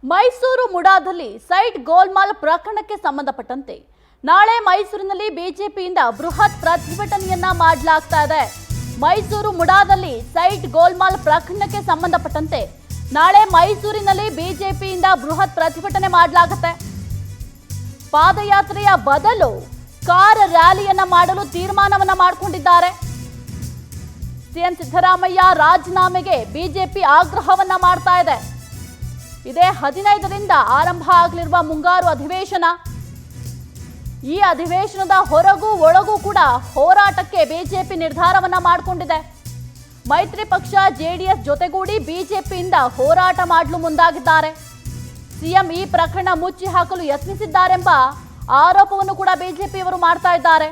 Mysuru ಮುಡಾದಲ್ಲಿ site ಗೋಲ್ಮಾಲ್ ಪ್ರಕರಣಕ್ಕೆ ಸಂಬಂಧಪಟ್ಟಂತೆ ನಾಳೆ ಮೈಸೂರಿನಲ್ಲಿ ಬಿಜೆಪಿಯಿಂದ ಬೃಹತ್ ಪ್ರತಿಭಟನೆಯನ್ನ ಮಾಡಲಾಗ್ತಾ ಇದೆ. ಮೈಸೂರು ಮುಡಾದಲ್ಲಿ ಸೈಟ್ ಗೋಲ್ಮಾಲ್ ಪ್ರಕರಣಕ್ಕೆ ಸಂಬಂಧಪಟ್ಟಂತೆ ನಾಳೆ ಮೈಸೂರಿನಲ್ಲಿ ಬಿಜೆಪಿಯಿಂದ ಬೃಹತ್ ಪ್ರತಿಭಟನೆ ಮಾಡಲಾಗುತ್ತೆ. ಪಾದಯಾತ್ರೆಯ ಬದಲು ಕಾರ್ ರ್ಯಾಲಿಯನ್ನ ಮಾಡಲು ತೀರ್ಮಾನವನ್ನ ಮಾಡಿಕೊಂಡಿದ್ದಾರೆ. ಸಿಎಂ ಸಿದ್ದರಾಮಯ್ಯ ರಾಜೀನಾಮೆಗೆ ಬಿಜೆಪಿ ಆಗ್ರಹವನ್ನ ಮಾಡ್ತಾ ಇದೆ. ಇದೇ 15ರಿಂದ ಆರಂಭ ಆಗಲಿರುವ ಮುಂಗಾರು ಅಧಿವೇಶನ. ಈ ಅಧಿವೇಶನದ ಹೊರಗೂ ಒಳಗೂ ಕೂಡ ಹೋರಾಟಕ್ಕೆ ಬಿಜೆಪಿ ನಿರ್ಧಾರವನ್ನ ಮಾಡಿಕೊಂಡಿದೆ. ಮೈತ್ರಿ ಪಕ್ಷ ಜೆಡಿಎಸ್ ಜೊತೆಗೂಡಿ ಬಿಜೆಪಿಯಿಂದ ಹೋರಾಟ ಮಾಡಲು ಮುಂದಾಗಿದ್ದಾರೆ. ಸಿಎಂ ಈ ಪ್ರಕರಣ ಮುಚ್ಚಿ ಹಾಕಲು ಯತ್ನಿಸಿದ್ದಾರೆಂಬ ಆರೋಪವನ್ನು ಕೂಡ ಬಿಜೆಪಿಯವರು ಮಾಡ್ತಾ ಇದ್ದಾರೆ.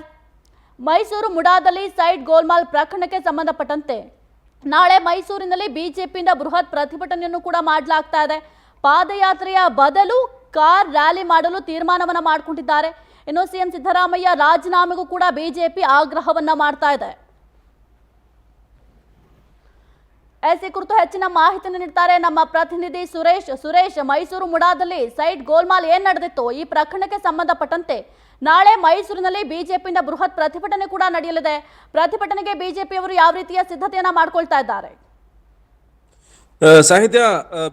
ಮೈಸೂರು ಮುಡಾದಲ್ಲಿ ಸೈಟ್ ಗೋಲ್ಮಾಲ್ ಪ್ರಕರಣಕ್ಕೆ ಸಂಬಂಧಪಟ್ಟಂತೆ ನಾಳೆ ಮೈಸೂರಿನಲ್ಲಿ ಬಿಜೆಪಿಯಿಂದ ಬೃಹತ್ ಪ್ರತಿಭಟನೆಯನ್ನು ಕೂಡ ಮಾಡಲಾಗ್ತಾ ಇದೆ. ಪಾದಯಾತ್ರೆಯ ಬದಲು ಕಾರ್ ರ್ಯಾಲಿ ಮಾಡಲು ತೀರ್ಮಾನವನ್ನ ಮಾಡಿಕೊಂಡಿದ್ದಾರೆ. ಇನ್ನು ಸಿಎಂ ಸಿದ್ದರಾಮಯ್ಯ ರಾಜೀನಾಮೆಗೂ ಕೂಡ ಬಿಜೆಪಿ ಆಗ್ರಹವನ್ನ ಮಾಡ್ತಾ ಇದೆ. ಈ ಕುರಿತು ಹೆಚ್ಚಿನ ಮಾಹಿತಿಯನ್ನು ನೀಡ್ತಾರೆ ನಮ್ಮ ಪ್ರತಿನಿಧಿ ಸುರೇಶ್, ಮೈಸೂರು ಮುಡಾದಲ್ಲಿ ಸೈಟ್ ಗೋಲ್ಮಾಲ್ ಏನ್ ನಡೆದಿತ್ತು, ಈ ಪ್ರಕರಣಕ್ಕೆ ಸಂಬಂಧಪಟ್ಟಂತೆ ನಾಳೆ ಮೈಸೂರಿನಲ್ಲಿ ಬಿಜೆಪಿಯಿಂದ ಬೃಹತ್ ಪ್ರತಿಭಟನೆ ಕೂಡ ನಡೆಯಲಿದೆ. ಪ್ರತಿಭಟನೆಗೆ ಬಿಜೆಪಿಯವರು ಯಾವ ರೀತಿಯ ಸಿದ್ಧತೆಯನ್ನ ಮಾಡ್ಕೊಳ್ತಾ ಇದ್ದಾರೆ? ಸಾಹಿತ್ಯ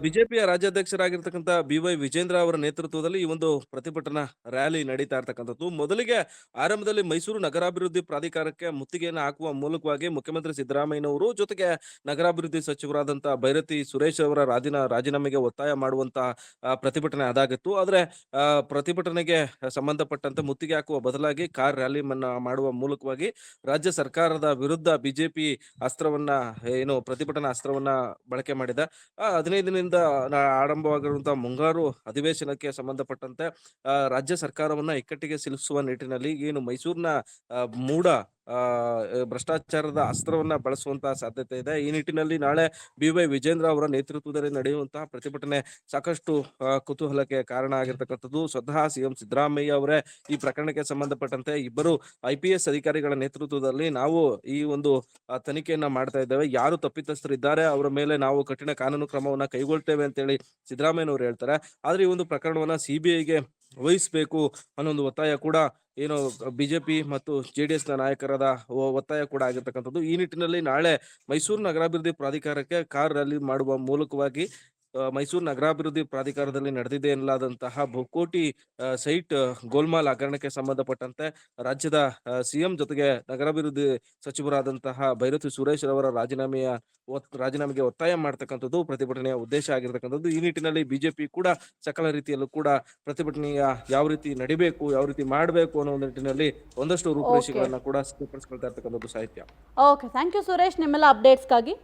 ಬಿಜೆಪಿಯ ರಾಜ್ಯಾಧ್ಯಕ್ಷರಾಗಿರ್ತಕ್ಕಂಥ BY ವಿಜೇಂದ್ರ ಅವರ ನೇತೃತ್ವದಲ್ಲಿ ಈ ಒಂದು ಪ್ರತಿಭಟನಾ ರ್ಯಾಲಿ ನಡೀತಾ ಇರ್ತಕ್ಕಂಥದ್ದು. ಮೊದಲಿಗೆ ಆರಂಭದಲ್ಲಿ ಮೈಸೂರು ನಗರಾಭಿವೃದ್ಧಿ ಪ್ರಾಧಿಕಾರಕ್ಕೆ ಮುತ್ತಿಗೆಯನ್ನು ಹಾಕುವ ಮೂಲಕವಾಗಿ ಮುಖ್ಯಮಂತ್ರಿ ಸಿದ್ದರಾಮಯ್ಯನವರು ಜೊತೆಗೆ ನಗರಾಭಿವೃದ್ಧಿ ಸಚಿವರಾದಂತಹ ಬೈರತಿ ಸುರೇಶ್ ಅವರ ರಾಜೀನಾಮೆಗೆ ಒತ್ತಾಯ ಮಾಡುವಂತಹ ಪ್ರತಿಭಟನೆ ಅದಾಗಿತ್ತು. ಆದ್ರೆ ಪ್ರತಿಭಟನೆಗೆ ಸಂಬಂಧಪಟ್ಟಂತೆ ಮುತ್ತಿಗೆ ಹಾಕುವ ಬದಲಾಗಿ ಕಾರ್ ರ್ಯಾಲಿ ಮಾಡುವ ಮೂಲಕವಾಗಿ ರಾಜ್ಯ ಸರ್ಕಾರದ ವಿರುದ್ಧ ಬಿಜೆಪಿ ಅಸ್ತ್ರವನ್ನ ಪ್ರತಿಭಟನಾ ಅಸ್ತ್ರವನ್ನ ಬಳಕೆ ಮಾಡಿದೆ. 15ರಿಂದ ಆರಂಭವಾಗಿರುವಂತಹ ಮುಂಗಾರು ಅಧಿವೇಶನಕ್ಕೆ ಸಂಬಂಧಪಟ್ಟಂತೆ ರಾಜ್ಯ ಸರ್ಕಾರವನ್ನ ಇಕ್ಕಟ್ಟಿಗೆ ಸಿಲುಕಿಸುವ ನಿಟ್ಟಿನಲ್ಲಿ ಏನು ಮೈಸೂರಿನ ಮೂಡ ಭ್ರಷ್ಟಾಚಾರದ ಅಸ್ತ್ರವನ್ನ ಬಳಸುವಂತಹ ಸಾಧ್ಯತೆ ಇದೆ. ಈ ನಿಟ್ಟಿನಲ್ಲಿ ನಾಳೆ BY ವಿಜೇಂದ್ರ ಅವರ ನೇತೃತ್ವದಲ್ಲಿ ನಡೆಯುವಂತಹ ಪ್ರತಿಭಟನೆ ಸಾಕಷ್ಟು ಕುತೂಹಲಕ್ಕೆ ಕಾರಣ ಆಗಿರ್ತಕ್ಕಂಥದ್ದು. ಸ್ವತಃ ಸಿಎಂ ಸಿದ್ದರಾಮಯ್ಯ ಅವರೇ ಈ ಪ್ರಕರಣಕ್ಕೆ ಸಂಬಂಧಪಟ್ಟಂತೆ ಇಬ್ಬರು IPS ಅಧಿಕಾರಿಗಳ ನೇತೃತ್ವದಲ್ಲಿ ನಾವು ಈ ಒಂದು ತನಿಖೆಯನ್ನ ಮಾಡ್ತಾ ಇದ್ದೇವೆ, ಯಾರು ತಪ್ಪಿತಸ್ಥರಿದ್ದಾರೆ ಅವರ ಮೇಲೆ ನಾವು ಕಠಿಣ ಕಾನೂನು ಕ್ರಮವನ್ನ ಕೈಗೊಳ್ತೇವೆ ಅಂತೇಳಿ ಸಿದ್ದರಾಮಯ್ಯನವರು ಹೇಳ್ತಾರೆ. ಆದ್ರೆ ಈ ಒಂದು ಪ್ರಕರಣವನ್ನ CBIಗೆ ವಹಿಸಬೇಕು ಅನ್ನೋ ಒಂದು ಒತ್ತಾಯ ಕೂಡ ಬಿಜೆಪಿ ಮತ್ತು JDS ನ ನಾಯಕರಾದ ಒತ್ತಾಯ ಕೂಡ ಆಗಿರ್ತಕ್ಕಂಥದ್ದು. ಈ ನಿಟ್ಟಿನಲ್ಲಿ ನಾಳೆ ಮೈಸೂರು ನಗರಾಭಿವೃದ್ಧಿ ಪ್ರಾಧಿಕಾರಕ್ಕೆ ಕಾರ್ ರ್ಯಾಲಿ ಮಾಡುವ ಮೂಲಕವಾಗಿ ಮೈಸೂರು ನಗರಾಭಿವೃದ್ಧಿ ಪ್ರಾಧಿಕಾರದಲ್ಲಿ ನಡೆದಿದೆ ಎನ್ನಲಾದಂತಹ ಬಹುಕೋಟಿ ಸೈಟ್ ಗೋಲ್ಮಾಲ್ ಹಗರಣಕ್ಕೆ ಸಂಬಂಧಪಟ್ಟಂತೆ ರಾಜ್ಯದ CM ಜೊತೆಗೆ ನಗರಾಭಿವೃದ್ಧಿ ಸಚಿವರಾದಂತಹ ಬೈರತಿ ಸುರೇಶ್ ಅವರ ರಾಜೀನಾಮೆಗೆ ಒತ್ತಾಯ ಮಾಡ್ತಕ್ಕಂಥದ್ದು ಪ್ರತಿಭಟನೆಯ ಉದ್ದೇಶ ಆಗಿರ್ತಕ್ಕಂಥದ್ದು. ಈ ನಿಟ್ಟಿನಲ್ಲಿ ಬಿಜೆಪಿ ಕೂಡ ಸಕಲ ರೀತಿಯಲ್ಲೂ ಕೂಡ ಪ್ರತಿಭಟನೆಯ ಯಾವ ರೀತಿ ನಡಿಬೇಕು, ಯಾವ ರೀತಿ ಮಾಡಬೇಕು ಅನ್ನೋ ನಿಟ್ಟಿನಲ್ಲಿ ಒಂದಷ್ಟು ರೂಪುರೇಷೆಗಳನ್ನ ಕೂಡ ಸಿದ್ಧಪಡಿಸಿಕೊಳ್ತಾ ಇರ್ತಕ್ಕಂಥದ್ದು. ಸಾಹಿತ್ಯ. ಓಕೆ, ಥ್ಯಾಂಕ್ ಯು ಸುರೇಶ್ ನಿಮ್ಮೆಲ್ಲ ಅಪ್ಡೇಟ್ಸ್ಗಾಗಿ.